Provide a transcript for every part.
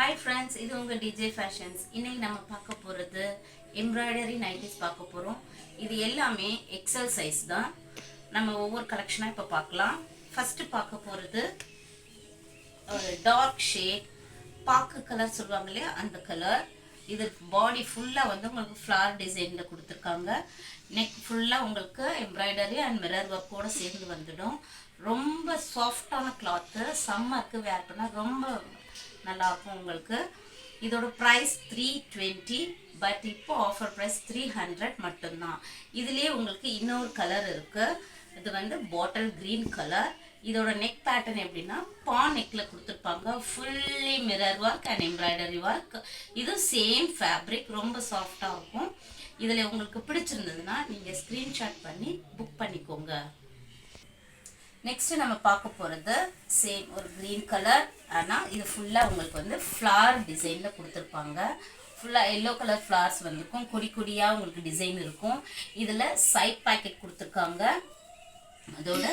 Hi friends, இது உங்க DJ Fashions. இன்னைக்கு நம்ம பார்க்க போறது எம்ப்ராய்டரி நைட்டிஸ் பார்க்க போறோம். இது எல்லாமே XL சைஸ் தான். நம்ம ஒவ்வொரு கலெக்ஷனா இப்ப பார்க்கலாம். ஃபர்ஸ்ட் பார்க்க போறது டார்க் ஷேட் பாக்கு கலர் சொல்வாங்க இல்லையா அந்த கலர். இது பாடி ஃபுல்லா வந்து உங்களுக்கு ஃப்ளவர் டிசைன்ல கொடுத்திருக்காங்க. நெக் ஃபுல்லா உங்களுக்கு எம்ப்ராய்டரி அண்ட் மிரர் ஒர்க்கோட சேர்ந்து வந்துடும். ரொம்ப சாஃப்டான கிளாத், சம்மருக்கு வேர் பண்ணா ரொம்ப நல்லா இருக்கும் உங்களுக்கு. இதோட பிரைஸ் 320, பட் இப்போ ஆஃபர் பிரைஸ் 300 மட்டும்தான். இதுலயே உங்களுக்கு இன்னொரு கலர் இருக்கு. இது வந்து பாட்டில் கிரீன் கலர். இதோட நெக் பேட்டர்ன் எப்படின்னா பான் நெக்ல கொடுத்துருப்பாங்க. Fully mirror work and embroidery work. இது சேம் ஃபேப்ரிக், ரொம்ப சாஃப்டா இருக்கும். இதுல உங்களுக்கு பிடிச்சிருந்ததுன்னா நீங்க ஸ்கிரீன்ஷாட் பண்ணி புக் பண்ணிக்கோங்க. நெக்ஸ்ட் நம்ம பார்க்க போகிறது சேம் ஒரு க்ரீன் கலர். ஆனால் இது ஃபுல்லாக உங்களுக்கு வந்து ஃப்ளார் டிசைனில் கொடுத்துருப்பாங்க. ஃபுல்லாக எல்லோ கலர் ஃப்ளார்ஸ் வந்திருக்கும், கொடி கொடியாக உங்களுக்கு டிசைன் இருக்கும். இதில் சைட் பாக்கெட் கொடுத்துருக்காங்க. அதோட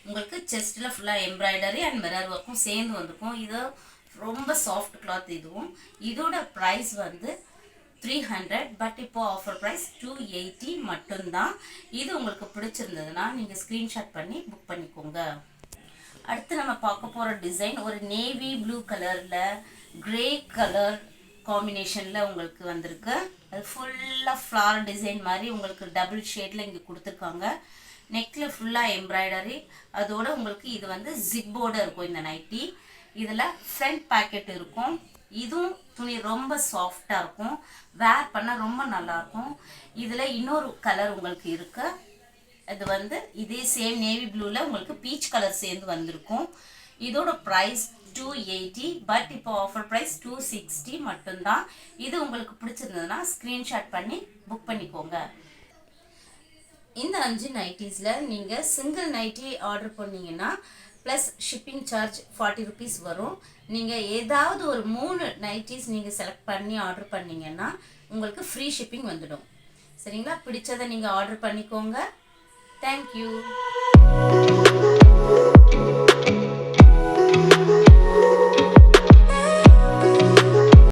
உங்களுக்கு செஸ்ட்டில் ஃபுல்லாக எம்ப்ராய்டரி அண்ட் மிரர் ஒர்க்கும் சேர்ந்து வந்திருக்கும். இது ரொம்ப சாஃப்ட் கிளாத். இதுவும் இதோட ப்ரைஸ் வந்து 300, பட் இப்போ ஆஃபர் ப்ரைஸ் 280 மட்டும்தான். இது உங்களுக்கு பிடிச்சிருந்ததுன்னா நீங்கள் ஸ்க்ரீன்ஷாட் பண்ணி புக் பண்ணிக்கோங்க. அடுத்து நம்ம பார்க்க போகிற டிசைன் ஒரு நேவி ப்ளூ கலரில் கிரே கலர் காம்பினேஷனில் உங்களுக்கு வந்திருக்கு. அது ஃபுல்லாக ஃப்ளார் டிசைன் மாதிரி உங்களுக்கு டபுள் ஷேடில் இங்கே கொடுத்துருக்காங்க. நெக்கில் ஃபுல்லாக எம்ப்ராய்டரி. அதோட உங்களுக்கு இது வந்து ஜிப்போடு இருக்கும் இந்த நைட்டி. இதில் ஃப்ரண்ட் பேக்கெட் இருக்கும். இதுவும் துணி ரொம்ப சாஃப்டாக இருக்கும், வேர் பண்ணால் ரொம்ப நல்லாயிருக்கும். இதில் இன்னொரு கலர் உங்களுக்கு இருக்கு. இது வந்து இதே சேம் நேவி ப்ளூவில் உங்களுக்கு பீச் கலர் சேர்ந்து வந்திருக்கும். இதோட ப்ரைஸ் 280, பட் இப்போ ஆஃபர் ப்ரைஸ் 260 மட்டும்தான். இது உங்களுக்கு பிடிச்சிருந்ததுன்னா ஸ்க்ரீன்ஷாட் பண்ணி புக் பண்ணிக்கோங்க. இந்த 5 நைட்டிஸில் நீங்கள் சிங்கிள் நைட்டி ஆர்டர் பண்ணிங்கன்னா ப்ளஸ் ஷிப்பிங் சார்ஜ் 40 rupees வரும். நீங்கள் ஏதாவது ஒரு 3 நைட்டிஸ் நீங்கள் செலக்ட் பண்ணி ஆர்டர் பண்ணிங்கன்னா உங்களுக்கு ஃப்ரீ ஷிப்பிங் வந்துடும். சரிங்களா? பிடிச்சதை நீங்கள் ஆர்டர் பண்ணிக்கோங்க. தேங்க்யூ.